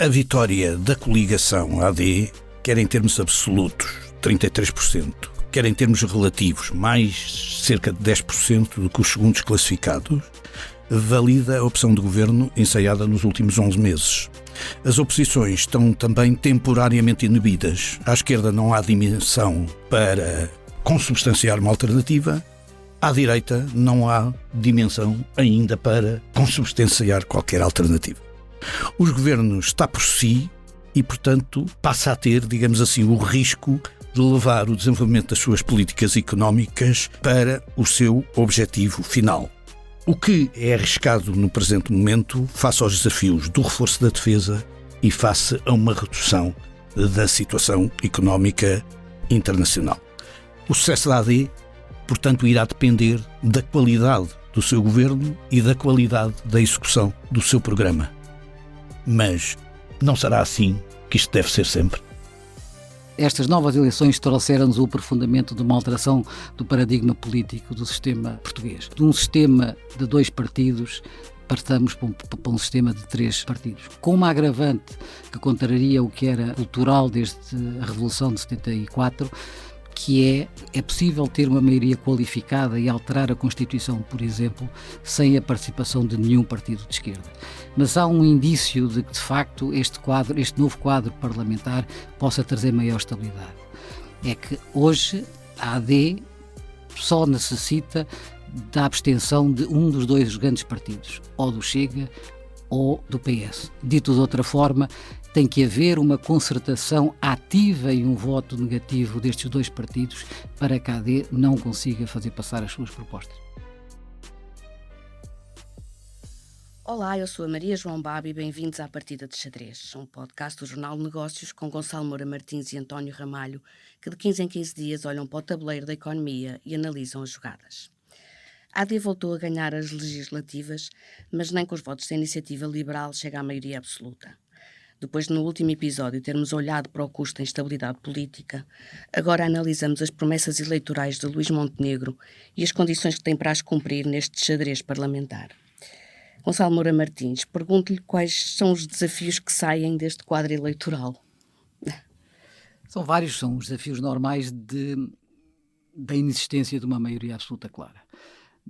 A vitória da coligação AD, quer em termos absolutos, 33%, quer em termos relativos, mais cerca de 10% do que os segundos classificados, valida a opção de governo ensaiada nos últimos 11 meses. As oposições estão também temporariamente inibidas. À esquerda não há dimensão para consubstanciar uma alternativa. À direita não há dimensão ainda para consubstanciar qualquer alternativa. Os governos está por si e, portanto, passa a ter, digamos assim, o risco de levar o desenvolvimento das suas políticas económicas para o seu objetivo final. O que é arriscado no presente momento face aos desafios do reforço da defesa e face a uma redução da situação económica internacional. O sucesso da AD, portanto, irá depender da qualidade do seu governo e da qualidade da execução do seu programa. Mas não será assim que isto deve ser sempre. Estas novas eleições trouxeram-nos o aprofundamento de uma alteração do paradigma político do sistema português. De um sistema de 2 partidos, passamos para um sistema de 3 partidos. Com uma agravante que contraria o que era cultural desde a Revolução de 74, que é possível ter uma maioria qualificada e alterar a Constituição, por exemplo, sem a participação de nenhum partido de esquerda. Mas há um indício de que, de facto, este novo quadro parlamentar possa trazer maior estabilidade. É que hoje a AD só necessita da abstenção de um dos 2 grandes partidos, ou do Chega ou do PS. Dito de outra forma, tem que haver uma concertação ativa e um voto negativo destes 2 partidos para que a AD não consiga fazer passar as suas propostas. Olá, eu sou a Maria João Babi e bem-vindos à Partida de Xadrez, um podcast do Jornal de Negócios com Gonçalo Moura Martins e António Ramalho, que de 15 em 15 dias olham para o tabuleiro da economia e analisam as jogadas. A AD voltou a ganhar as legislativas, mas nem com os votos da Iniciativa Liberal chega à maioria absoluta. Depois de no último episódio termos olhado para o custo da instabilidade política, agora analisamos as promessas eleitorais de Luís Montenegro e as condições que tem para as cumprir neste xadrez parlamentar. Gonçalo Moura Martins, pergunto-lhe quais são os desafios que saem deste quadro eleitoral. São vários, são os desafios normais da inexistência de uma maioria absoluta clara.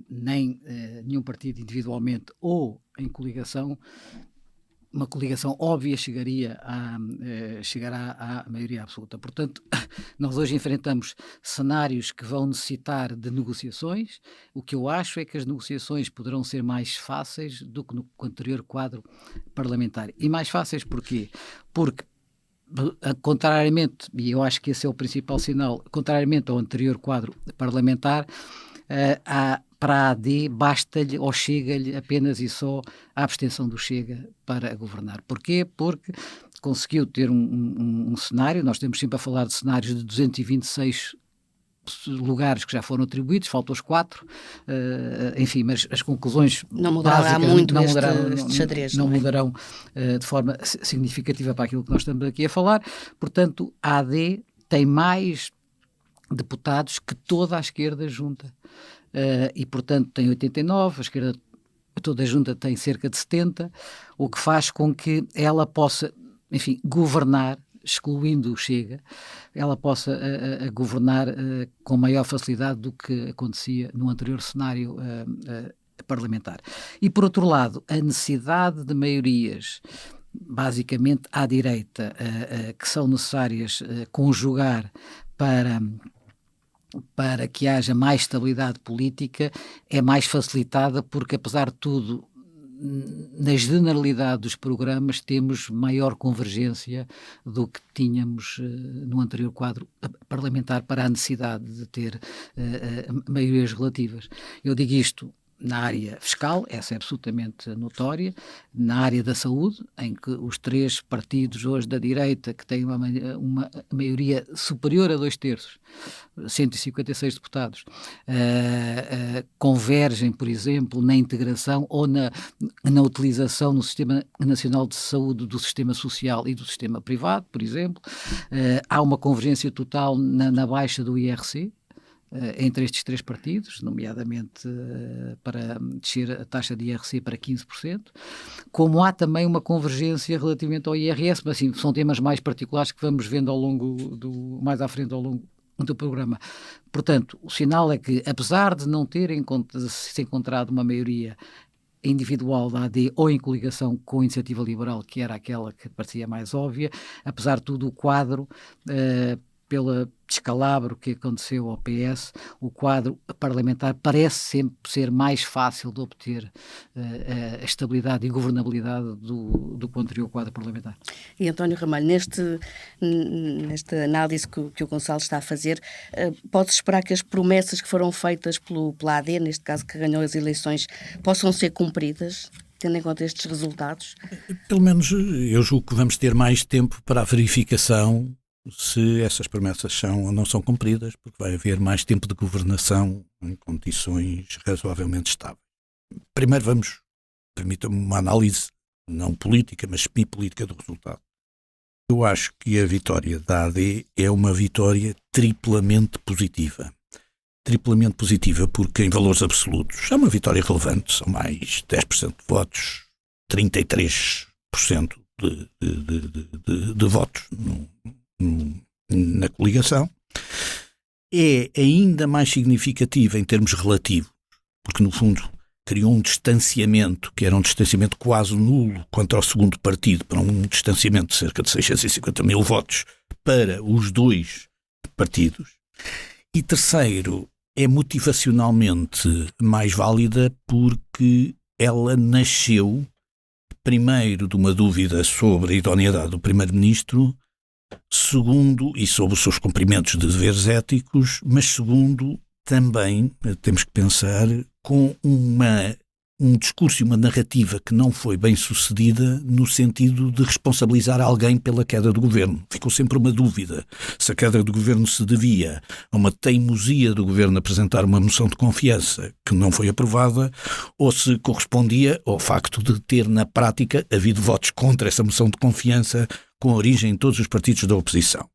Nem nenhum partido individualmente ou em coligação, uma coligação óbvia chegará à maioria absoluta. Portanto, nós hoje enfrentamos cenários que vão necessitar de negociações. O que eu acho é que as negociações poderão ser mais fáceis do que no anterior quadro parlamentar. E mais fáceis porquê? Porque, contrariamente, e eu acho que esse é o principal sinal, contrariamente ao anterior quadro parlamentar, para a AD basta-lhe ou chega-lhe apenas e só a abstenção do Chega para governar. Porquê? Porque conseguiu ter um cenário, nós temos sempre a falar de cenários de 226 lugares que já foram atribuídos, faltam os 4, enfim, mas as conclusões não mudará muito este xadrez. Não mudarão de forma significativa para aquilo que nós estamos aqui a falar. Portanto, a AD tem mais deputados que toda a esquerda junta. E, portanto, tem 89, a esquerda toda junta tem cerca de 70, o que faz com que ela possa, enfim, governar, excluindo o Chega, ela possa governar com maior facilidade do que acontecia no anterior cenário parlamentar. E, por outro lado, a necessidade de maiorias, basicamente à direita, que são necessárias conjugar para que haja mais estabilidade política, é mais facilitada porque, apesar de tudo, na generalidade dos programas temos maior convergência do que tínhamos no anterior quadro parlamentar para a necessidade de ter maiorias relativas. Eu digo isto na área fiscal, essa é absolutamente notória, na área da saúde, em que os 3 partidos hoje da direita, que têm uma maioria superior a 2/3, 156 deputados, convergem, por exemplo, na integração ou na utilização no Sistema Nacional de Saúde do sistema social e do sistema privado, por exemplo. Há uma convergência total na baixa do IRC, entre estes 3 partidos, nomeadamente para descer a taxa de IRC para 15%, como há também uma convergência relativamente ao IRS, mas assim, são temas mais particulares que vamos vendo mais à frente ao longo do programa. Portanto, o sinal é que, apesar de não ter se encontrado uma maioria individual da AD ou em coligação com a Iniciativa Liberal, que era aquela que parecia mais óbvia, apesar de tudo o quadro, pelo descalabro que aconteceu ao PS, o quadro parlamentar parece sempre ser mais fácil de obter a estabilidade e governabilidade do que o anterior quadro parlamentar. E António Ramalho, nesta análise que o Gonçalo está a fazer, pode-se esperar que as promessas que foram feitas pela AD, neste caso que ganhou as eleições, possam ser cumpridas, tendo em conta estes resultados? Pelo menos eu julgo que vamos ter mais tempo para a verificação se essas promessas são ou não são cumpridas, porque vai haver mais tempo de governação em condições razoavelmente estáveis. Primeiro permitam-me uma análise não política, mas semi-política do resultado. Eu acho que a vitória da AD é uma vitória triplamente positiva. Triplamente positiva porque em valores absolutos é uma vitória relevante, são mais 10% de votos, 33% de votos na coligação. É ainda mais significativa em termos relativos, porque no fundo criou um distanciamento, que era um distanciamento quase nulo quanto ao segundo partido, para um distanciamento de cerca de 650 mil votos para os 2 partidos. E terceiro, é motivacionalmente mais válida porque ela nasceu primeiro de uma dúvida sobre a idoneidade do Primeiro-Ministro, segundo, e sobre os seus cumprimentos de deveres éticos, mas segundo, também temos que pensar com um discurso e uma narrativa que não foi bem sucedida no sentido de responsabilizar alguém pela queda do governo. Ficou sempre uma dúvida se a queda do governo se devia a uma teimosia do governo apresentar uma moção de confiança que não foi aprovada ou se correspondia ao facto de ter na prática havido votos contra essa moção de confiança com origem em todos os partidos da oposição.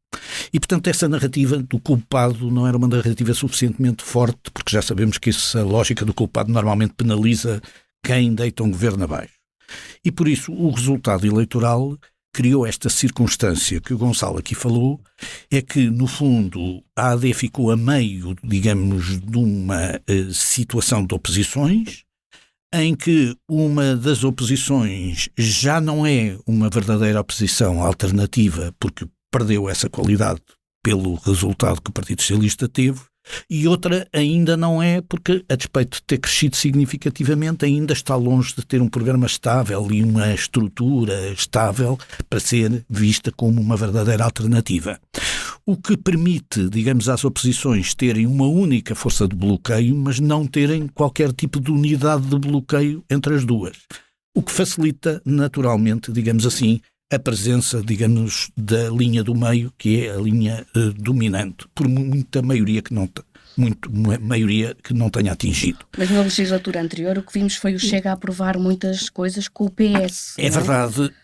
E, portanto, essa narrativa do culpado não era uma narrativa suficientemente forte, porque já sabemos que essa lógica do culpado normalmente penaliza quem deita um governo abaixo. E, por isso, o resultado eleitoral criou esta circunstância que o Gonçalo aqui falou, é que, no fundo, a AD ficou a meio, digamos, de uma situação de oposições, em que uma das oposições já não é uma verdadeira oposição alternativa, porque perdeu essa qualidade pelo resultado que o Partido Socialista teve, e outra ainda não é, porque, a despeito de ter crescido significativamente, ainda está longe de ter um programa estável e uma estrutura estável para ser vista como uma verdadeira alternativa. O que permite, digamos, às oposições terem uma única força de bloqueio, mas não terem qualquer tipo de unidade de bloqueio entre as duas. O que facilita, naturalmente, digamos assim, a presença, digamos, da linha do meio, que é a linha dominante, por muita maioria que não tenha atingido. Mas na legislatura anterior o que vimos foi o Chega a aprovar muitas coisas com o PS. É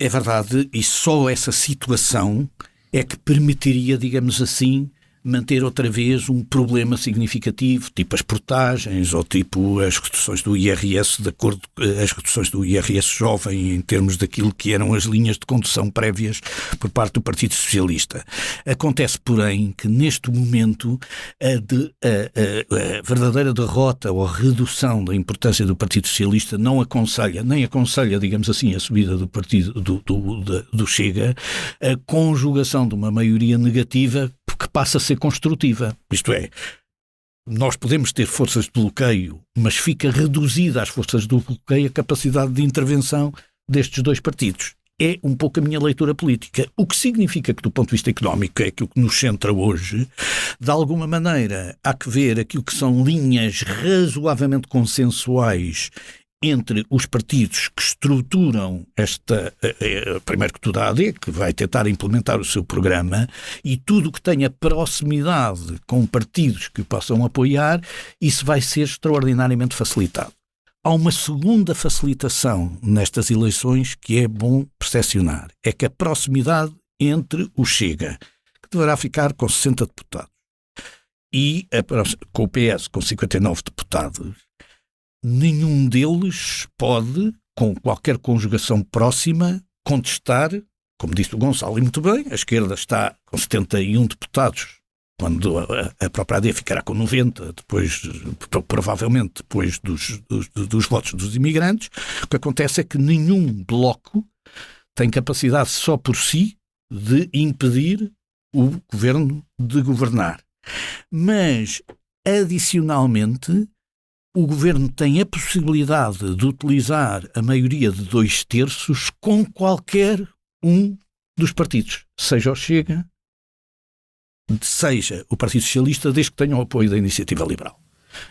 verdade, e só essa situação é que permitiria, digamos assim, manter outra vez um problema significativo, tipo as portagens ou tipo as reduções do IRS, de acordo com as reduções do IRS jovem em termos daquilo que eram as linhas de condução prévias por parte do Partido Socialista. Acontece, porém, que neste momento a verdadeira derrota ou a redução da importância do Partido Socialista nem aconselha, digamos assim, a subida do partido do Chega, a conjugação de uma maioria negativa que passa a ser construtiva. Isto é, nós podemos ter forças de bloqueio, mas fica reduzida às forças de bloqueio a capacidade de intervenção destes 2 partidos. É um pouco a minha leitura política. O que significa que, do ponto de vista económico, é aquilo que nos centra hoje, de alguma maneira há que ver aquilo que são linhas razoavelmente consensuais entre os partidos que estruturam primeiro que tudo a AD, que vai tentar implementar o seu programa, e tudo o que tenha proximidade com partidos que o possam apoiar, isso vai ser extraordinariamente facilitado. Há uma segunda facilitação nestas eleições que é bom percepcionar, é que a proximidade entre o Chega, que deverá ficar com 60 deputados, e com o PS, com 59 deputados, nenhum deles pode, com qualquer conjugação próxima, contestar, como disse o Gonçalo, e muito bem, a esquerda está com 71 deputados, quando a própria AD ficará com 90, depois, provavelmente depois dos votos dos imigrantes. O que acontece é que nenhum bloco tem capacidade só por si de impedir o governo de governar. Mas, adicionalmente, o governo tem a possibilidade de utilizar a maioria de 2/3 com qualquer um dos partidos, seja o Chega, seja o Partido Socialista, desde que tenha o apoio da Iniciativa Liberal.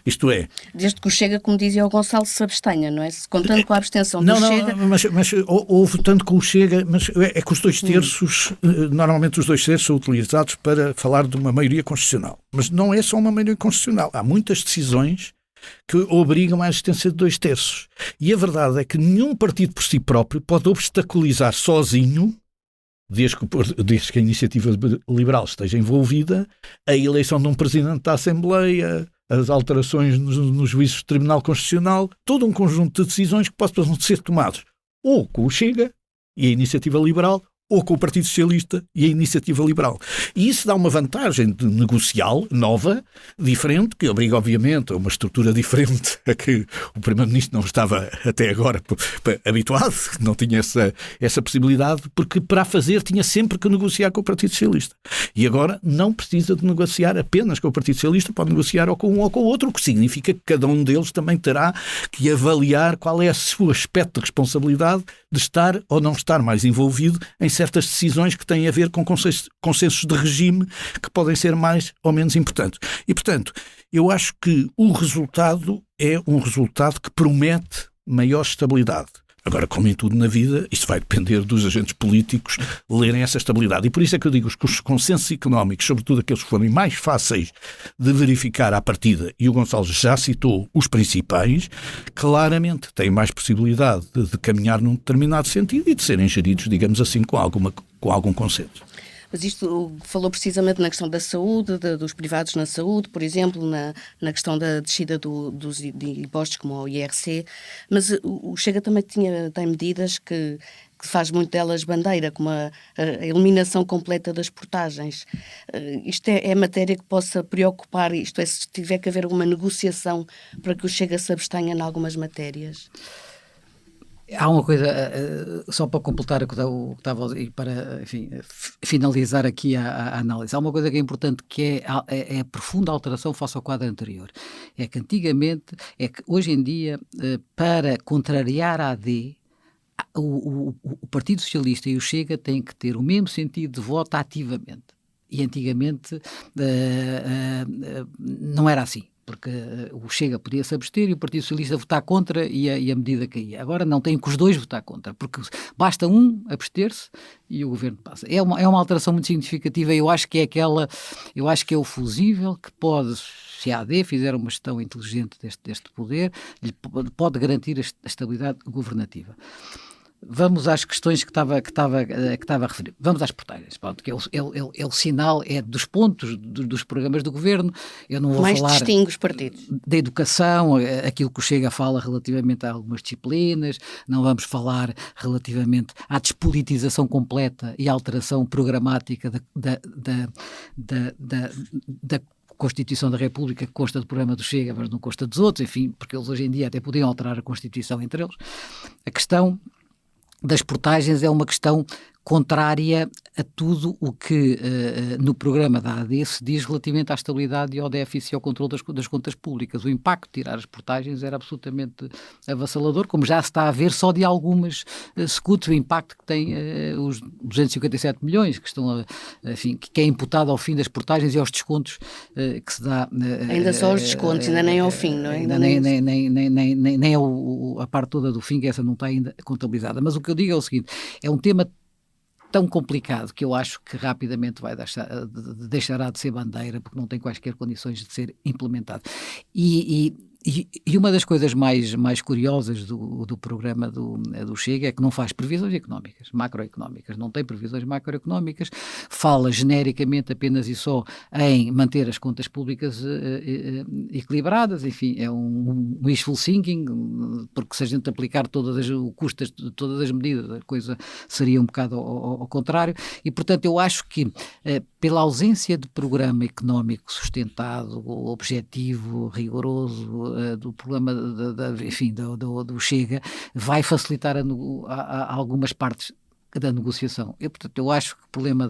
Isto é... Desde que o Chega, como dizia o Gonçalo, se abstenha, não é? Contando com a abstenção do Chega... Mas ou votando com o Chega, mas é que os 2/3, normalmente os 2/3 são utilizados para falar de uma maioria constitucional. Mas não é só uma maioria constitucional. Há muitas decisões que obrigam à existência de 2/3. E a verdade é que nenhum partido por si próprio pode obstaculizar sozinho, desde que a Iniciativa Liberal esteja envolvida, a eleição de um presidente da Assembleia, as alterações nos juízos do Tribunal Constitucional, todo um conjunto de decisões que possam ser tomadas ou com o Chega e a Iniciativa Liberal, ou com o Partido Socialista e a Iniciativa Liberal. E isso dá uma vantagem negocial nova, diferente, que obriga, obviamente, a uma estrutura diferente a que o Primeiro-Ministro não estava até agora habituado, não tinha essa possibilidade, porque para a fazer tinha sempre que negociar com o Partido Socialista. E agora não precisa de negociar apenas com o Partido Socialista, pode negociar ou com um ou com o outro, o que significa que cada um deles também terá que avaliar qual é o seu aspecto de responsabilidade de estar ou não estar mais envolvido em certas decisões que têm a ver com consensos de regime que podem ser mais ou menos importantes. E, portanto, eu acho que o resultado é um resultado que promete maior estabilidade. Agora, como em tudo na vida, isto vai depender dos agentes políticos lerem essa estabilidade. E por isso é que eu digo que os consensos económicos, sobretudo aqueles que forem mais fáceis de verificar à partida, e o Gonçalo já citou os principais, claramente têm mais possibilidade de caminhar num determinado sentido e de serem geridos, digamos assim, com algum consenso. Mas isto falou precisamente na questão da saúde, dos privados na saúde, por exemplo, na questão da descida de impostos como o IRC, mas o Chega também tem medidas que faz muito delas bandeira, como a eliminação completa das portagens. Isto é matéria que possa preocupar, isto é, se tiver que haver uma negociação para que o Chega se abstenha em algumas matérias? Há uma coisa, só para completar o que estava e para, enfim, finalizar aqui a análise. Há uma coisa que é importante, que é a profunda alteração face ao quadro anterior. É que antigamente, hoje em dia, para contrariar a AD, o Partido Socialista e o Chega têm que ter o mesmo sentido de voto ativamente. E antigamente não era assim. Porque o Chega podia se abster e o Partido Socialista votar contra e a medida caía. Agora não tem que os dois votar contra, porque basta um abster-se e o governo passa. É uma alteração muito significativa. Eu acho que é o fusível que pode, se a AD fizer uma gestão inteligente deste poder, lhe pode garantir a estabilidade governativa. Vamos às questões que estava a referir. Vamos às portagens, que é o sinal, é dos pontos dos programas do governo. Eu não vou mais falar distingue os partidos. Da educação, aquilo que o Chega fala relativamente a algumas disciplinas, não vamos falar relativamente à despolitização completa e à alteração programática da Constituição da República, que consta do programa do Chega, mas não consta dos outros, enfim, porque eles hoje em dia até podiam alterar a Constituição entre eles. A questão das portagens é uma questão contrária a tudo o que no programa da AD se diz relativamente à estabilidade e ao déficit e ao controle das contas públicas. O impacto de tirar as portagens era absolutamente avassalador, como já se está a ver só de algumas secutos, o impacto que tem os 257 milhões que estão, enfim, que é imputado ao fim das portagens e aos descontos que se dá. Ainda só os descontos, ainda nem ao fim, não é? Ainda nem a parte toda do fim, que essa não está ainda contabilizada. Mas o que eu digo é o seguinte, é um tema tão complicado que eu acho que rapidamente deixará de ser bandeira, porque não tem quaisquer condições de ser implementado. E E uma das coisas mais curiosas do programa do Chega é que não faz previsões económicas, macroeconómicas, não tem previsões macroeconómicas, fala genericamente apenas e só em manter as contas públicas equilibradas, enfim, é um wishful thinking, porque se a gente aplicar o custo de todas as medidas, a coisa seria um bocado ao contrário, e portanto eu acho que pela ausência de programa económico sustentado, objetivo, rigoroso, do problema do Chega, vai facilitar a algumas partes da negociação. Portanto, eu acho que o problema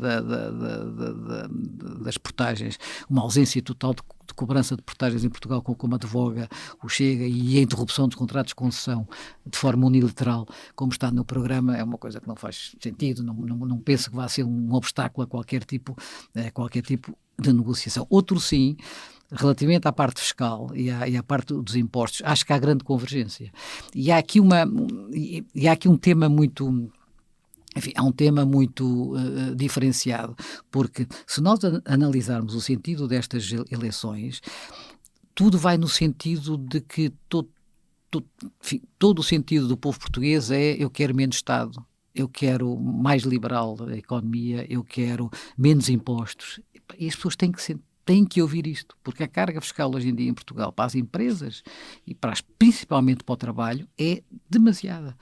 das portagens, uma ausência total de cobrança de portagens em Portugal, como advoga o Chega, e a interrupção dos contratos de concessão de forma unilateral, como está no programa, é uma coisa que não faz sentido, não penso que vá ser um obstáculo a qualquer tipo de negociação. Outro sim, relativamente à parte fiscal e à parte dos impostos, acho que há grande convergência. E há aqui um tema muito... Enfim, há um tema muito diferenciado, porque se nós analisarmos o sentido destas eleições, tudo vai no sentido de que todo o sentido do povo português é: eu quero menos Estado, eu quero mais liberal a economia, eu quero menos impostos. E as pessoas têm que ouvir isto, porque a carga fiscal hoje em dia em Portugal para as empresas e principalmente para o trabalho é demasiada.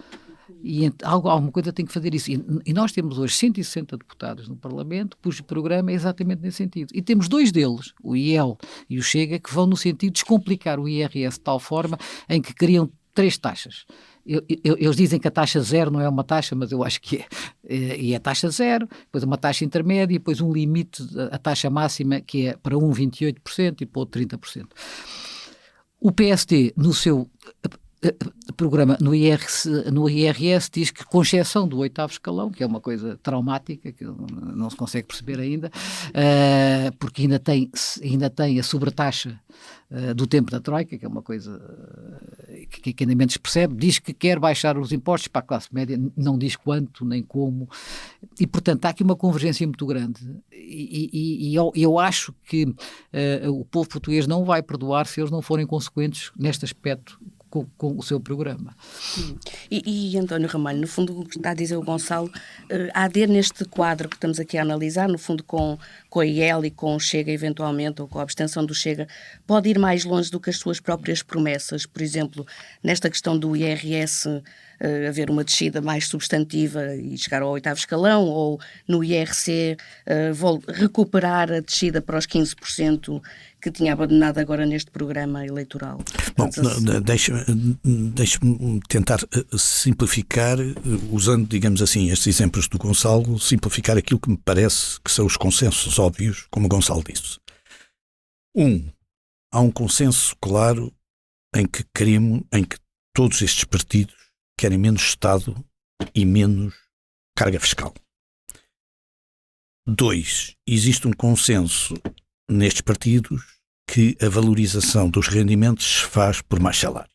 E alguma coisa tem que fazer isso. E nós temos hoje 160 deputados no Parlamento, cujo programa é exatamente nesse sentido. E temos dois deles, o IEL e o Chega, que vão no sentido de descomplicar o IRS de tal forma em que criam 3 taxas. Eles dizem que a taxa zero não é uma taxa, mas eu acho que é. E é taxa zero, depois uma taxa intermédia, e depois um limite, a taxa máxima, que é para um 28% e para outro 30%. O PSD, no seu programa no IRS, diz que, com exceção do 8º escalão, que é uma coisa traumática, que não se consegue perceber ainda, porque ainda tem a sobretaxa do tempo da Troika, que é uma coisa que ainda menos percebe, diz que quer baixar os impostos para a classe média, não diz quanto nem como, e portanto há aqui uma convergência muito grande, e eu acho que o povo português não vai perdoar se eles não forem consequentes neste aspecto com o seu programa. E António Ramalho, no fundo, o que está a dizer o Gonçalo, há de neste quadro que estamos aqui a analisar, no fundo com a IEL e com o Chega, eventualmente, ou com a abstenção do Chega, pode ir mais longe do que as suas próprias promessas. Por exemplo, nesta questão do IRS, haver uma descida mais substantiva e chegar ao 8º escalão, ou no IRC recuperar a descida para os 15% que tinha abandonado agora neste programa eleitoral. Bom, deixe-me tentar simplificar, usando, digamos assim, estes exemplos do Gonçalo, simplificar aquilo que me parece que são os consensos óbvios, como o Gonçalo disse. Há um consenso claro em que todos estes partidos querem menos Estado e menos carga fiscal. 2, existe um consenso nestes partidos que a valorização dos rendimentos se faz por mais salário.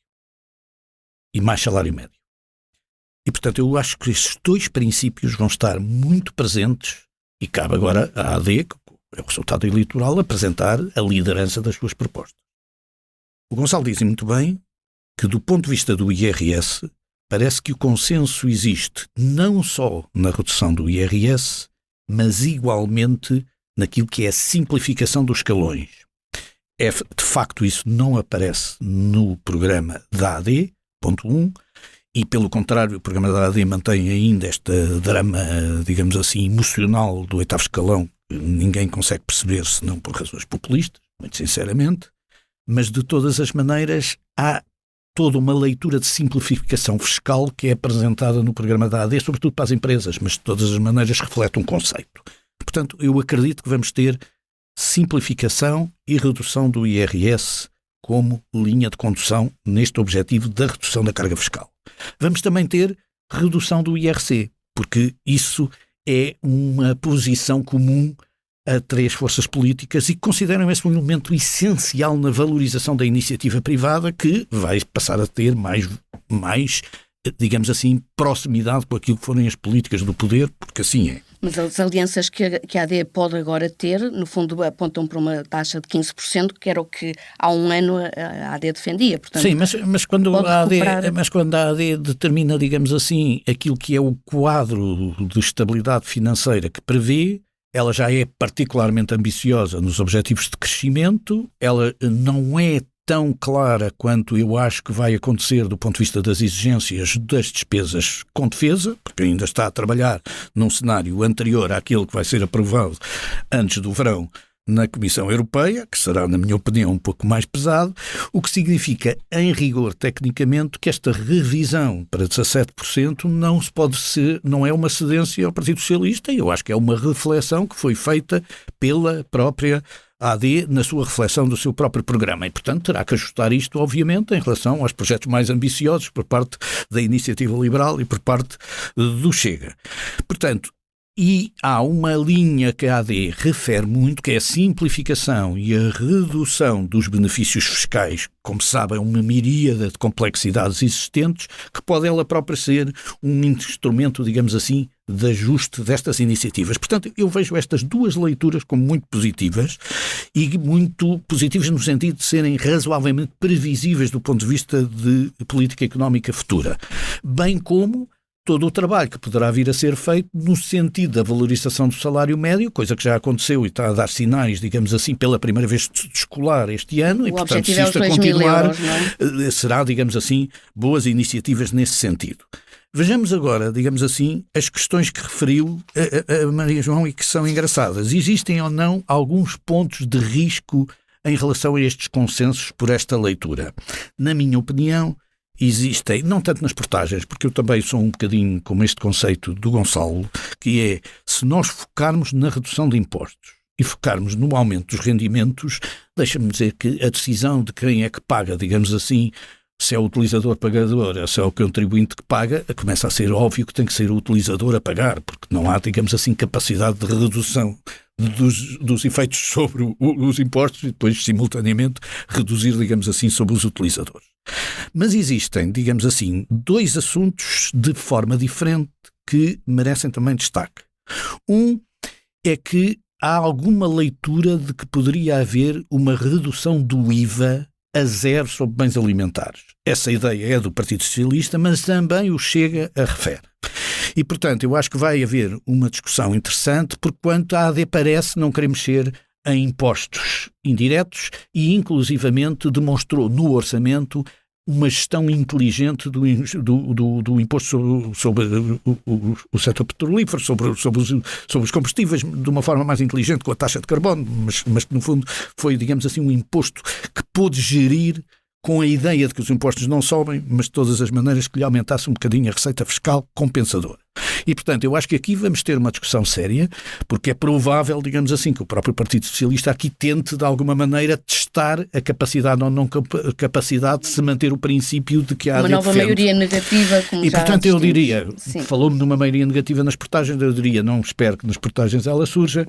E mais salário médio. E, portanto, eu acho que estes 2 princípios vão estar muito presentes e cabe agora à AD, que é o resultado eleitoral, apresentar a liderança das suas propostas. O Gonçalo diz muito bem que, do ponto de vista do IRS, parece que o consenso existe não só na redução do IRS, mas igualmente naquilo que é a simplificação dos escalões. De facto, isso não aparece no programa da AD, ponto 1, e pelo contrário, o programa da AD mantém ainda este drama, digamos assim, emocional do 8º escalão, que ninguém consegue perceber senão por razões populistas, muito sinceramente, mas de todas as maneiras há toda uma leitura de simplificação fiscal que é apresentada no programa da AD, sobretudo para as empresas, mas de todas as maneiras reflete um conceito. Portanto, eu acredito que vamos ter simplificação e redução do IRS como linha de condução neste objetivo da redução da carga fiscal. Vamos também ter redução do IRC, porque isso é uma posição comum a 3 forças políticas e que consideram esse um elemento essencial na valorização da iniciativa privada, que vai passar a ter mais, digamos assim, proximidade com aquilo que forem as políticas do poder, porque assim é. Mas as alianças que a AD pode agora ter, no fundo, apontam para uma taxa de 15%, que era o que há um ano a AD defendia. Portanto, sim, mas quando a AD determina, digamos assim, aquilo que é o quadro de estabilidade financeira que prevê, ela já é particularmente ambiciosa nos objetivos de crescimento, ela não é tão clara quanto eu acho que vai acontecer do ponto de vista das exigências das despesas com defesa, porque ainda está a trabalhar num cenário anterior àquele que vai ser aprovado antes do verão na Comissão Europeia, que será, na minha opinião, um pouco mais pesado, o que significa, em rigor, tecnicamente, que esta revisão para 17% não é uma cedência ao Partido Socialista, e eu acho que é uma reflexão que foi feita pela própria AD na sua reflexão do seu próprio programa e, portanto, terá que ajustar isto, obviamente, em relação aos projetos mais ambiciosos por parte da Iniciativa Liberal e por parte do Chega. Portanto, e há uma linha que a AD refere muito, que é a simplificação e a redução dos benefícios fiscais, como sabem, uma miríada de complexidades existentes, que pode ela própria ser um instrumento, digamos assim, de ajuste destas iniciativas. Portanto, eu vejo estas duas leituras como muito positivas e muito positivas no sentido de serem razoavelmente previsíveis do ponto de vista de política económica futura, bem como todo o trabalho que poderá vir a ser feito no sentido da valorização do salário médio, coisa que já aconteceu e está a dar sinais, digamos assim, pela primeira vez de escolar este ano, e portanto, se isto a continuar, será, digamos assim, boas iniciativas nesse sentido. Vejamos agora, digamos assim, as questões que referiu a Maria João e que são engraçadas. Existem ou não alguns pontos de risco em relação a estes consensos por esta leitura? Na minha opinião, existem, não tanto nas portagens, porque eu também sou um bocadinho como este conceito do Gonçalo, que é, se nós focarmos na redução de impostos e focarmos no aumento dos rendimentos, deixa-me dizer que a decisão de quem é que paga, digamos assim, se é o utilizador pagador ou se é o contribuinte que paga, começa a ser óbvio que tem que ser o utilizador a pagar, porque não há, digamos assim, capacidade de redução dos efeitos sobre os impostos e depois, simultaneamente, reduzir, digamos assim, sobre os utilizadores. Mas existem, digamos assim, dois assuntos de forma diferente que merecem também destaque. Um é que há alguma leitura de que poderia haver uma redução do IVA a zero sobre bens alimentares. Essa ideia é do Partido Socialista, mas também o Chega a refere. E, portanto, eu acho que vai haver uma discussão interessante, porque quanto a AD parece não querer mexer em impostos indiretos e, inclusivamente, demonstrou no orçamento uma gestão inteligente do imposto sobre o setor petrolífero, sobre os combustíveis, de uma forma mais inteligente com a taxa de carbono, mas que no fundo foi, digamos assim, um imposto que pôde gerir com a ideia de que os impostos não sobem, mas de todas as maneiras que lhe aumentasse um bocadinho a receita fiscal compensadora. E, portanto, eu acho que aqui vamos ter uma discussão séria, porque é provável, digamos assim, que o próprio Partido Socialista aqui tente, de alguma maneira, testar a capacidade ou não capacidade de se manter o princípio de que há uma nova maioria negativa, como e, já portanto, eu diria, sim. Falou-me de uma maioria negativa nas portagens, eu diria, não espero que nas portagens ela surja,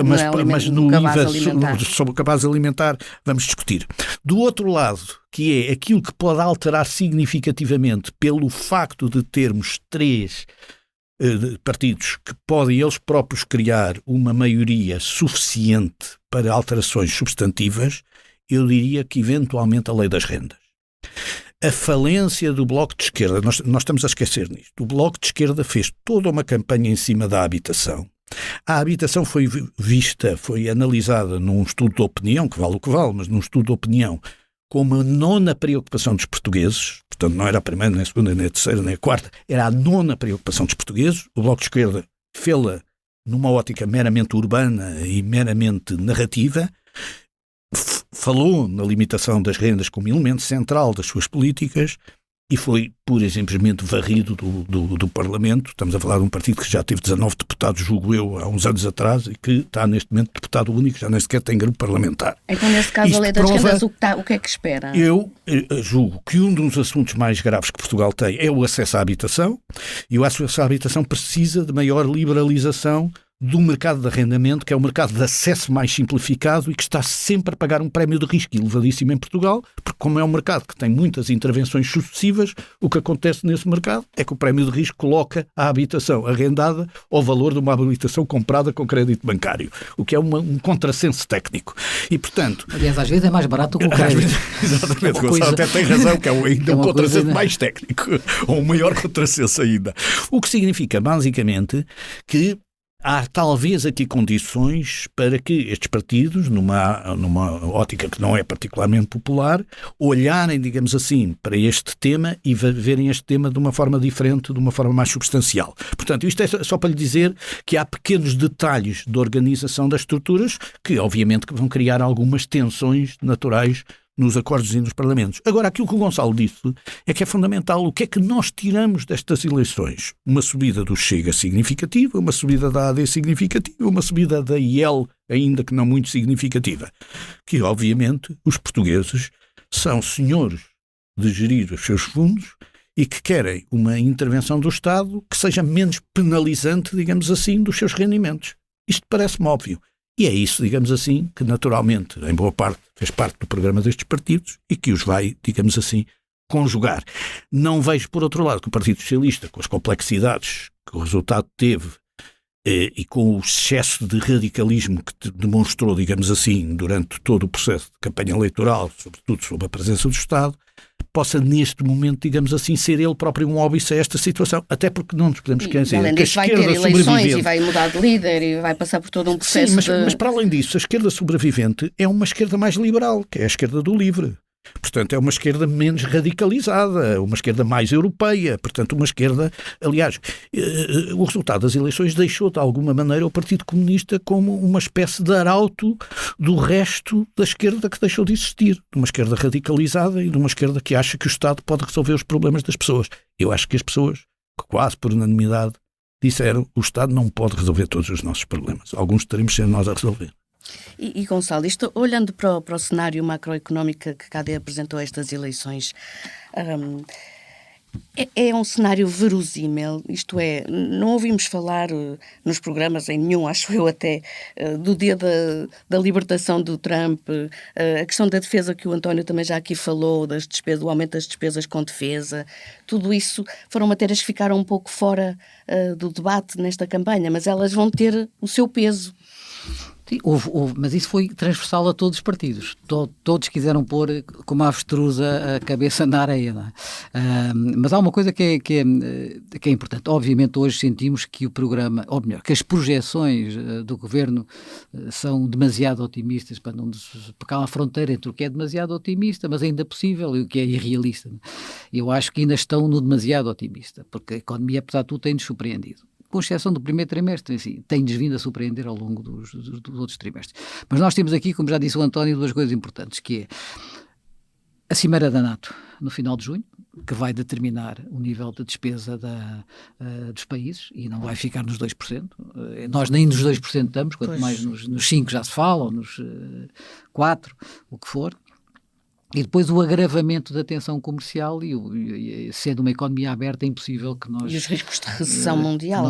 mas no IVA sobre o cabaz alimentar vamos discutir. Do outro lado, que é aquilo que pode alterar significativamente pelo facto de termos três partidos que podem eles próprios criar uma maioria suficiente para alterações substantivas, eu diria que eventualmente a lei das rendas. A falência do Bloco de Esquerda, nós estamos a esquecer nisto, o Bloco de Esquerda fez toda uma campanha em cima da habitação. A habitação foi analisada num estudo de opinião, que vale o que vale, mas num estudo de opinião, como a nona preocupação dos portugueses, portanto não era a primeira, nem a segunda, nem a terceira, nem a quarta, era a nona preocupação dos portugueses. O Bloco de Esquerda fê-la numa ótica meramente urbana e meramente narrativa, falou na limitação das rendas como elemento central das suas políticas e foi pura e simplesmente varrido do Parlamento. Estamos a falar de um partido que já teve 19 deputados, julgo eu, há uns anos atrás, e que está neste momento deputado único, já nem sequer tem grupo parlamentar. Então, nesse caso, a lei das rendas, o que é que espera? Eu julgo que um dos assuntos mais graves que Portugal tem é o acesso à habitação, e o acesso à habitação precisa de maior liberalização do mercado de arrendamento, que é o mercado de acesso mais simplificado e que está sempre a pagar um prémio de risco elevadíssimo em Portugal, porque como é um mercado que tem muitas intervenções sucessivas, o que acontece nesse mercado é que o prémio de risco coloca a habitação arrendada ao valor de uma habitação comprada com crédito bancário, o que é um contrassenso técnico. E, portanto... Aliás, às vezes é mais barato que o crédito. Exatamente, Gonçalo até tem razão, que é ainda um contrassenso mais técnico, ou um maior contrassenso ainda. O que significa, basicamente, que há talvez aqui condições para que estes partidos, numa ótica que não é particularmente popular, olharem, digamos assim, para este tema e verem este tema de uma forma diferente, de uma forma mais substancial. Portanto, isto é só para lhe dizer que há pequenos detalhes de organização das estruturas que, obviamente, que vão criar algumas tensões naturais nos acordos e nos parlamentos. Agora, aquilo que o Gonçalo disse é que é fundamental. O que é que nós tiramos destas eleições? Uma subida do Chega significativa, uma subida da AD significativa, uma subida da IEL, ainda que não muito significativa. Que, obviamente, os portugueses são senhores de gerir os seus fundos e que querem uma intervenção do Estado que seja menos penalizante, digamos assim, dos seus rendimentos. Isto parece-me óbvio. E é isso, digamos assim, que naturalmente, em boa parte, fez parte do programa destes partidos e que os vai, digamos assim, conjugar. Não vejo, por outro lado, que o Partido Socialista, com as complexidades que o resultado teve e com o excesso de radicalismo que demonstrou, digamos assim, durante todo o processo de campanha eleitoral, sobretudo sob a presença do Estado, possa neste momento, digamos assim, ser ele próprio um óbice a esta situação. Até porque não nos podemos esquecer que a esquerda vai ter eleições e vai mudar de líder e vai passar por todo um processo. Sim, mas para além disso, a esquerda sobrevivente é uma esquerda mais liberal, que é a esquerda do LIVRE. Portanto, é uma esquerda menos radicalizada, uma esquerda mais europeia, portanto, uma esquerda... Aliás, o resultado das eleições deixou, de alguma maneira, o Partido Comunista como uma espécie de arauto do resto da esquerda que deixou de existir, de uma esquerda radicalizada e de uma esquerda que acha que o Estado pode resolver os problemas das pessoas. Eu acho que as pessoas, quase por unanimidade, disseram que o Estado não pode resolver todos os nossos problemas. Alguns teremos de ser nós a resolver. E Gonçalo, isto, olhando para o cenário macroeconómico que a AD apresentou a estas eleições, é um cenário verosímil, isto é, não ouvimos falar nos programas, em nenhum, acho eu até, do dia da libertação do Trump, a questão da defesa que o António também já aqui falou, das despesas, o aumento das despesas com defesa, tudo isso foram matérias que ficaram um pouco fora do debate nesta campanha, mas elas vão ter o seu peso. Sim, mas isso foi transversal a todos os partidos. Todos quiseram pôr como a avestruz a cabeça na areia. Não é? Mas há uma coisa que é importante. Obviamente hoje sentimos que o programa, ou melhor, que as projeções do Governo são demasiado otimistas, para não pecar uma fronteira entre o que é demasiado otimista, mas ainda possível, e o que é irrealista. Não é? Eu acho que ainda estão no demasiado otimista, porque a economia, apesar de tudo, tem-nos surpreendido. Com exceção do primeiro trimestre, assim, tem-nos vindo a surpreender ao longo dos outros trimestres. Mas nós temos aqui, como já disse o António, duas coisas importantes, que é a Cimeira da NATO, no final de junho, que vai determinar o nível de despesa dos países, e não vai ficar nos 2%. Nós nem nos 2% estamos, quanto mais nos 5% já se fala, ou nos 4%, o que for. E depois o agravamento da tensão comercial e sendo uma economia aberta é impossível que nós... E os riscos de recessão mundial,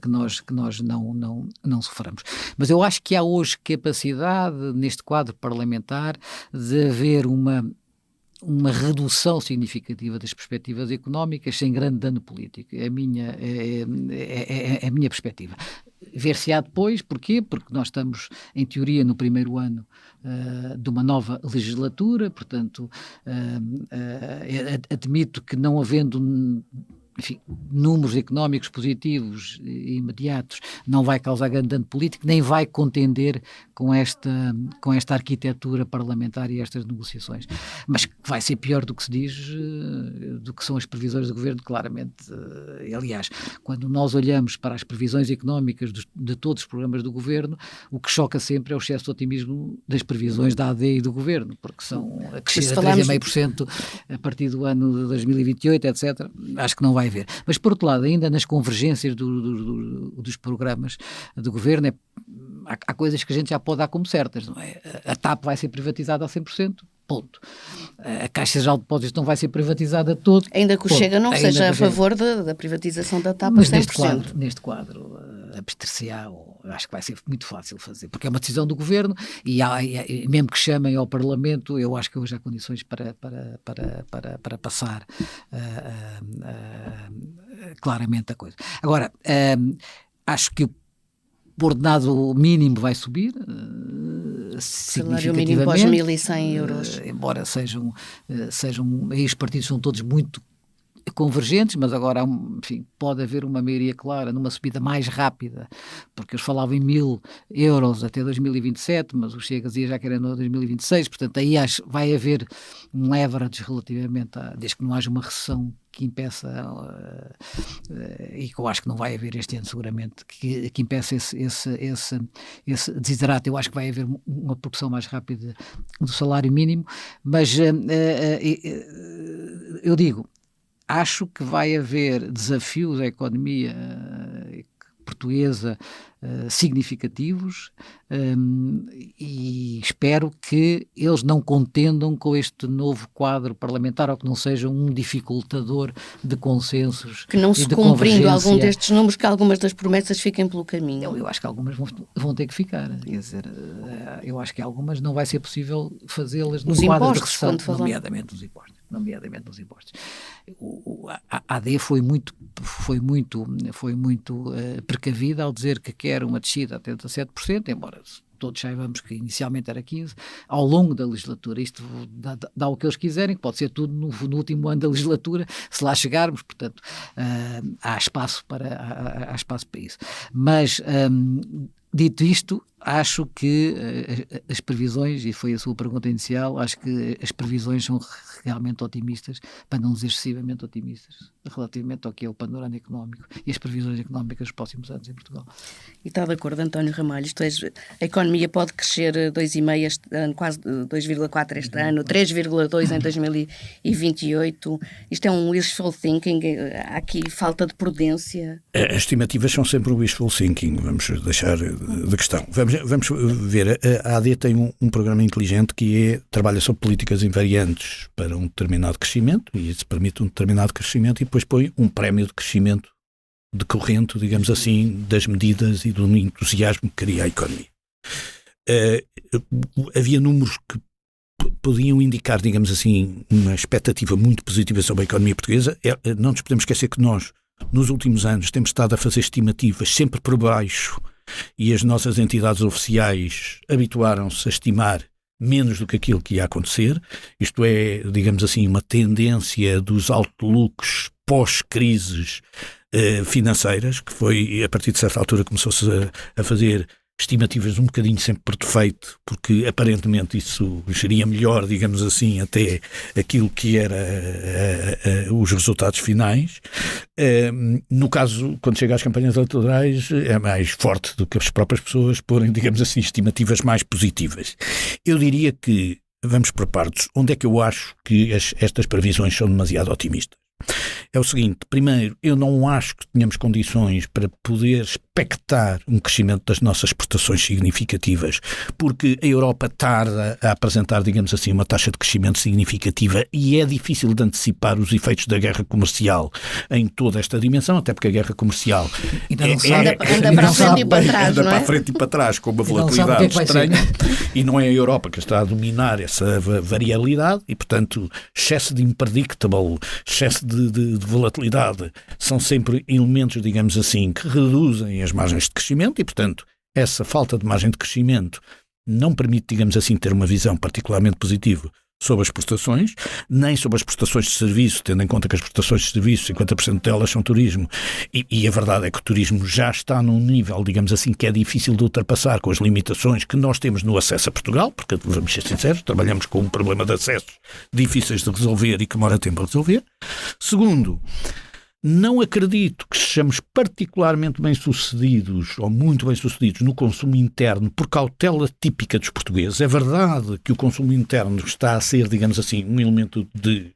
que nós não soframos. Mas eu acho que há hoje capacidade, neste quadro parlamentar, de haver uma redução significativa das perspectivas económicas sem grande dano político. É a minha perspectiva. Ver-se-á depois, porquê? Porque nós estamos, em teoria, no primeiro ano de uma nova legislatura, portanto, admito que não havendo... Enfim, números económicos positivos e imediatos não vai causar grande dano político, nem vai contender com esta arquitetura parlamentar e estas negociações. Mas vai ser pior do que se diz, do que são as previsões do Governo, claramente. Aliás, quando nós olhamos para as previsões económicas de todos os programas do Governo, o que choca sempre é o excesso de otimismo das previsões da AD e do Governo, porque são a crescer a 3,5% a partir do ano de 2028, etc. Acho que não vai ver. Mas, por outro lado, ainda nas convergências dos programas do Governo, há coisas que a gente já pode dar como certas, não é? A TAP vai ser privatizada a 100%, ponto. A Caixa Geral de Depósitos não vai ser privatizada a todo. Ainda que o Chega não seja a favor da privatização da TAP a 100%. Neste quadro abster-se-á, eu acho que vai ser muito fácil fazer, porque é uma decisão do Governo e mesmo que chamem ao Parlamento, eu acho que hoje há condições para passar claramente a coisa. Agora, acho que o ordenado mínimo vai subir significativamente. Salário mínimo pós 1.100 euros. Embora sejam aí os partidos são todos muito convergentes, mas agora, enfim, pode haver uma maioria clara numa subida mais rápida, porque eles falavam em 1.000 euros até 2027, mas o Chega dizia já que era em 2026, portanto aí vai haver um leverage relativamente desde que não haja uma recessão que impeça, e que eu acho que não vai haver este ano seguramente, que impeça esse desiderato. Eu acho que vai haver uma produção mais rápida do salário mínimo, mas eu digo, acho que vai haver desafios à economia portuguesa significativos, e espero que eles não contendam com este novo quadro parlamentar, ou que não sejam um dificultador de consensos. Que não se cumprindo algum destes números, que algumas das promessas fiquem pelo caminho. Eu acho que algumas vão ter que ficar. Quer dizer, eu acho que algumas não vai ser possível fazê-las no quadro de recessão, nomeadamente os impostos. A AD foi muito precavida ao dizer que quer uma descida até 17%, embora todos saibamos que inicialmente era 15%, ao longo da legislatura. Isto dá o que eles quiserem, que pode ser tudo no último ano da legislatura, se lá chegarmos, portanto, há espaço para isso. Mas, dito isto, acho que as previsões, e foi a sua pergunta inicial, acho que as previsões são realmente otimistas, para não dizer excessivamente otimistas, relativamente ao que é o panorama económico e as previsões económicas dos próximos anos em Portugal. E está de acordo, António Ramalho? Isto é, a economia pode crescer 2,5% este ano, quase 2,4% este ano, 3,2% em 2028. Isto é um wishful thinking? Há aqui falta de prudência? As estimativas são sempre um wishful thinking, vamos deixar de questão. Vamos ver, a AD tem um programa inteligente que trabalha sobre políticas invariantes para um determinado crescimento, e isso permite um determinado crescimento, e depois põe um prémio de crescimento decorrente, digamos assim, das medidas e do entusiasmo que cria a economia. Havia números que podiam indicar, digamos assim, uma expectativa muito positiva sobre a economia portuguesa. Não nos podemos esquecer que nós, nos últimos anos, temos estado a fazer estimativas sempre por baixo, e as nossas entidades oficiais habituaram-se a estimar menos do que aquilo que ia acontecer. Isto é, digamos assim, uma tendência dos outlooks pós-crises financeiras, que foi, a partir de certa altura, começou-se a fazer estimativas um bocadinho sempre por defeito, porque aparentemente isso geria melhor, digamos assim, até aquilo que era os resultados finais. No caso, quando chega às campanhas eleitorais, é mais forte do que as próprias pessoas porem, digamos assim, estimativas mais positivas. Eu diria que, vamos por partes, onde é que eu acho que estas previsões são demasiado otimistas? É o seguinte: primeiro, eu não acho que tenhamos condições para poder expectar um crescimento das nossas exportações significativas, porque a Europa tarda a apresentar, digamos assim, uma taxa de crescimento significativa, e é difícil de antecipar os efeitos da guerra comercial em toda esta dimensão, até porque a guerra comercial anda para a frente e para trás, anda para a frente e para trás, com uma volatilidade estranha, e não é a Europa que está a dominar essa variabilidade, e portanto excesso de unpredictable, excesso de volatilidade são sempre elementos, digamos assim, que reduzem as margens de crescimento, e portanto essa falta de margem de crescimento não permite, digamos assim, ter uma visão particularmente positiva sobre as exportações, nem sobre as exportações de serviço, tendo em conta que as exportações de serviço, 50% delas são turismo, e a verdade é que o turismo já está num nível, digamos assim, que é difícil de ultrapassar com as limitações que nós temos no acesso a Portugal, porque, vamos ser sinceros, trabalhamos com um problema de acessos difíceis de resolver e que demora tempo a resolver. Segundo, não acredito que sejamos particularmente bem-sucedidos ou muito bem-sucedidos no consumo interno por cautela típica dos portugueses. É verdade que o consumo interno está a ser, digamos assim, um elemento de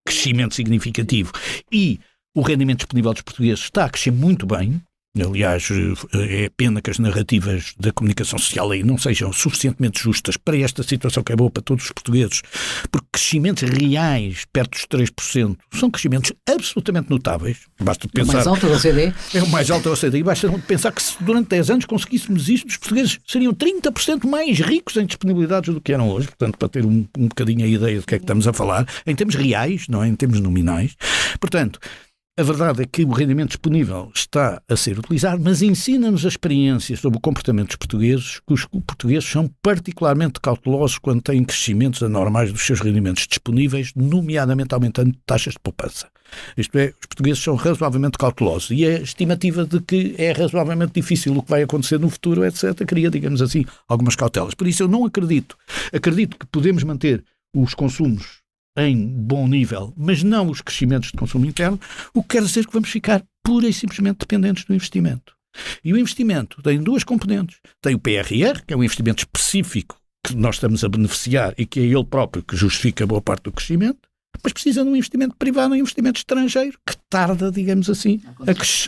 crescimento significativo, e o rendimento disponível dos portugueses está a crescer muito bem, Aliás, é pena que as narrativas da comunicação social aí não sejam suficientemente justas para esta situação que é boa para todos os portugueses, porque crescimentos reais perto dos 3% são crescimentos absolutamente notáveis. Basta pensar, o mais alto da OCDE. É o mais alto da OCDE. Basta pensar que se durante 10 anos conseguíssemos isto, os portugueses seriam 30% mais ricos em disponibilidades do que eram hoje. Portanto, para ter um bocadinho a ideia do que é que estamos a falar, em termos reais, não é? Em termos nominais. Portanto, a verdade é que o rendimento disponível está a ser utilizado, mas ensina-nos a experiência sobre o comportamento dos portugueses, que os portugueses são particularmente cautelosos quando têm crescimentos anormais dos seus rendimentos disponíveis, nomeadamente aumentando taxas de poupança. Isto é, os portugueses são razoavelmente cautelosos e a estimativa de que é razoavelmente difícil o que vai acontecer no futuro, etc., cria, digamos assim, algumas cautelas. Por isso eu não acredito. Acredito que podemos manter os consumos em bom nível, mas não os crescimentos de consumo interno, o que quer dizer que vamos ficar pura e simplesmente dependentes do investimento. E o investimento tem duas componentes. Tem o PRR, que é um investimento específico que nós estamos a beneficiar e que é ele próprio que justifica boa parte do crescimento, mas precisa de um investimento privado, um investimento estrangeiro, que tarda, digamos assim,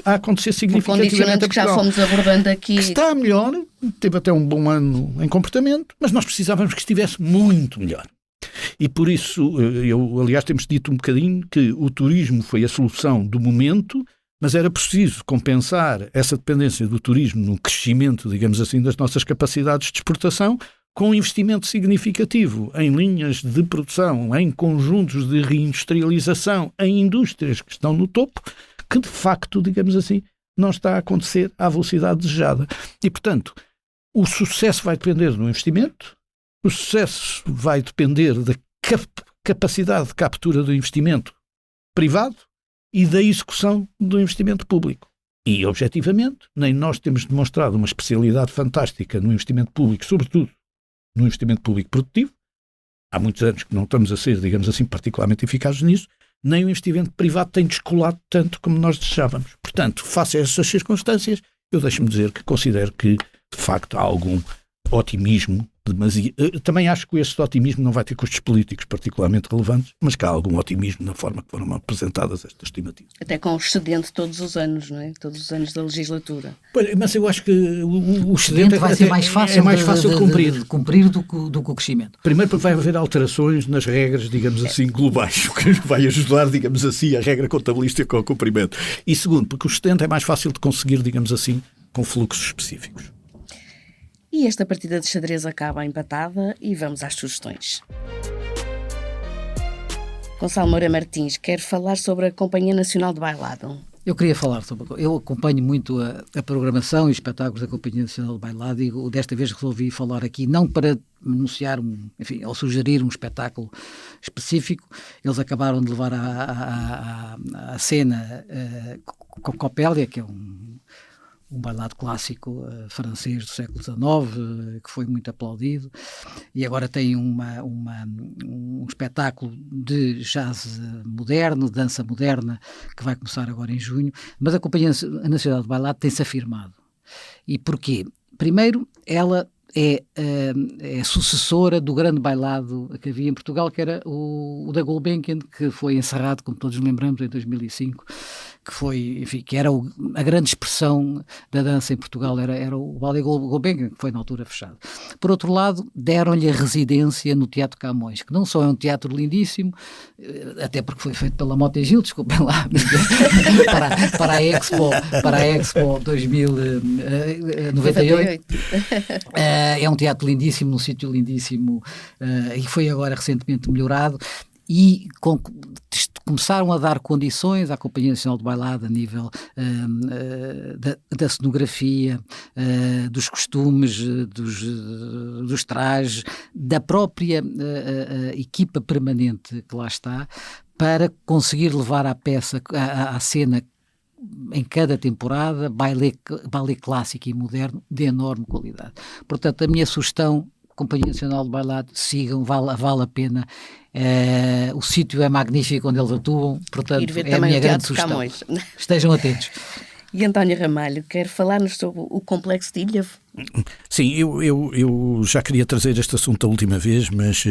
a acontecer significativamente. Por condicionantes que já fomos abordando aqui. Que está melhor, teve até um bom ano em comportamento, mas nós precisávamos que estivesse muito melhor. E por isso, aliás, temos dito um bocadinho que o turismo foi a solução do momento, mas era preciso compensar essa dependência do turismo no crescimento, digamos assim, das nossas capacidades de exportação, com um investimento significativo em linhas de produção, em conjuntos de reindustrialização, em indústrias que estão no topo, que de facto, digamos assim, não está a acontecer à velocidade desejada. E, portanto, o sucesso vai depender do investimento. O sucesso vai depender da capacidade de captura do investimento privado e da execução do investimento público. E, objetivamente, nem nós temos demonstrado uma especialidade fantástica no investimento público, sobretudo no investimento público produtivo. Há muitos anos que não estamos a ser, digamos assim, particularmente eficazes nisso, nem o investimento privado tem descolado tanto como nós desejávamos. Portanto, face a essas circunstâncias, eu deixo-me dizer que considero que, de facto, há algum otimismo, mas também acho que este otimismo não vai ter custos políticos particularmente relevantes, mas que há algum otimismo na forma que foram apresentadas estas estimativas. Até com o excedente todos os anos, não é? Todos os anos da legislatura. Pois, mas eu acho que o excedente vai ser mais fácil de cumprir do que o crescimento. Primeiro porque vai haver alterações nas regras, digamos assim, globais, o que vai ajudar, digamos assim, a regra contabilística ao cumprimento. E segundo, porque o excedente é mais fácil de conseguir, digamos assim, com fluxos específicos. E esta partida de xadrez acaba empatada e vamos às sugestões. Gonçalo Moura Martins quer falar sobre a Companhia Nacional de Bailado. Eu queria falar sobre... Eu acompanho muito a programação e os espetáculos da Companhia Nacional de Bailado e desta vez resolvi falar aqui, não para anunciar, ou sugerir um espetáculo específico. Eles acabaram de levar à cena Coppelia, que é um bailado clássico francês do século XIX, que foi muito aplaudido, e agora tem um espetáculo de jazz moderno, dança moderna, que vai começar agora em junho, mas a Companhia Nacional de Bailado tem-se afirmado. E porquê? Primeiro, ela é sucessora do grande bailado que havia em Portugal, que era o da Gulbenkian, que foi encerrado, como todos lembramos, em 2005, que foi, enfim, que era a grande expressão da dança em Portugal, era o Ballet Gulbenkian, que foi na altura fechado. Por outro lado, deram-lhe a residência no Teatro Camões, que não só é um teatro lindíssimo, até porque foi feito pela Mota e Gil, desculpem lá, para a Expo 2098. É um teatro lindíssimo, num sítio lindíssimo, e foi agora recentemente melhorado, e começaram a dar condições à Companhia Nacional de Bailado a nível da cenografia, dos costumes, dos trajes, da própria equipa permanente que lá está, para conseguir levar a peça, à cena, em cada temporada, ballet clássico e moderno de enorme qualidade. Portanto, a minha sugestão, Companhia Nacional de Bailado, sigam, vale a pena. O sítio é magnífico onde eles atuam, portanto, é a minha grande sugestão. Estejam atentos. E António Ramalho, quer falar-nos sobre o complexo de Ilhavo? Sim, eu já queria trazer este assunto a última vez, mas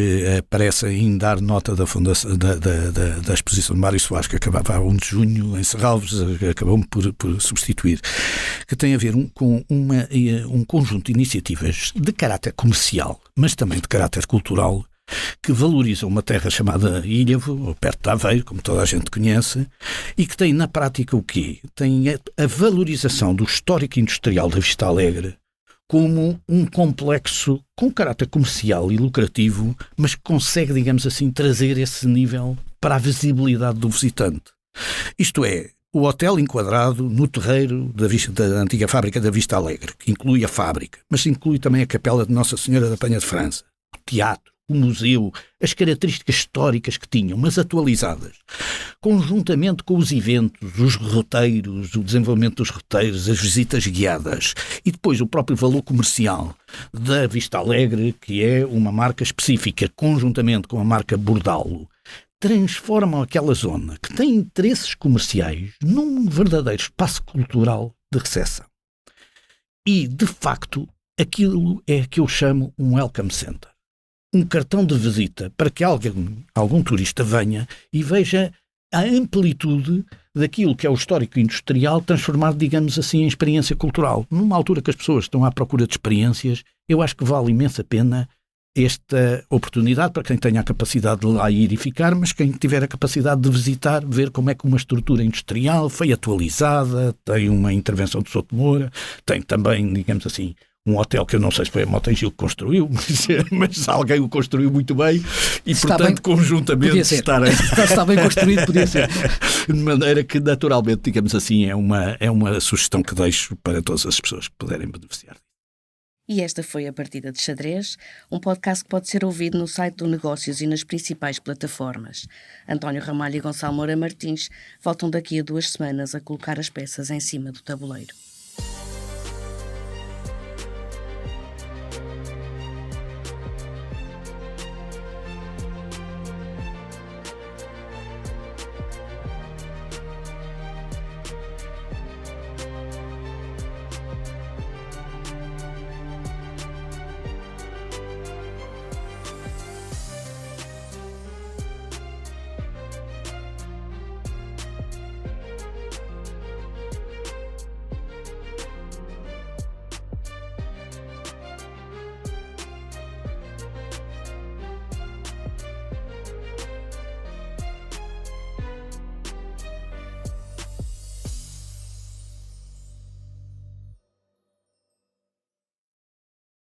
parece em dar nota da fundação da exposição de Mário Soares, que acabava a 1 de junho em Serralves, acabou-me por substituir, que tem a ver com um conjunto de iniciativas de caráter comercial, mas também de caráter cultural, que valorizam uma terra chamada Ilhavo, ou perto de Aveiro, como toda a gente conhece, e que tem na prática o quê? Tem a valorização do histórico industrial da Vista Alegre como um complexo com caráter comercial e lucrativo, mas que consegue, digamos assim, trazer esse nível para a visibilidade do visitante. Isto é, o hotel enquadrado no terreiro da antiga fábrica da Vista Alegre, que inclui a fábrica, mas inclui também a capela de Nossa Senhora da Penha de França, o teatro, o museu, as características históricas que tinham, mas atualizadas, conjuntamente com os eventos, os roteiros, o desenvolvimento dos roteiros, as visitas guiadas e depois o próprio valor comercial da Vista Alegre, que é uma marca específica, conjuntamente com a marca Bordalo, transformam aquela zona que tem interesses comerciais num verdadeiro espaço cultural de recepção. E, de facto, aquilo é que eu chamo um welcome center. Um cartão de visita para que algum turista venha e veja a amplitude daquilo que é o histórico industrial transformado, digamos assim, em experiência cultural. Numa altura que as pessoas estão à procura de experiências, eu acho que vale imensa pena esta oportunidade para quem tenha a capacidade de lá ir e ficar, mas quem tiver a capacidade de visitar, ver como é que uma estrutura industrial foi atualizada, tem uma intervenção de Souto Moura, tem também, digamos assim, um hotel que eu não sei se foi a Motengil que construiu, mas alguém o construiu muito bem e, portanto, conjuntamente está bem construído, podia ser. De maneira que, naturalmente, digamos assim, é uma sugestão que deixo para todas as pessoas que puderem beneficiar. E esta foi a Partida de Xadrez, um podcast que pode ser ouvido no site do Negócios e nas principais plataformas. António Ramalho e Gonçalo Moura Martins voltam daqui a 2 semanas a colocar as peças em cima do tabuleiro.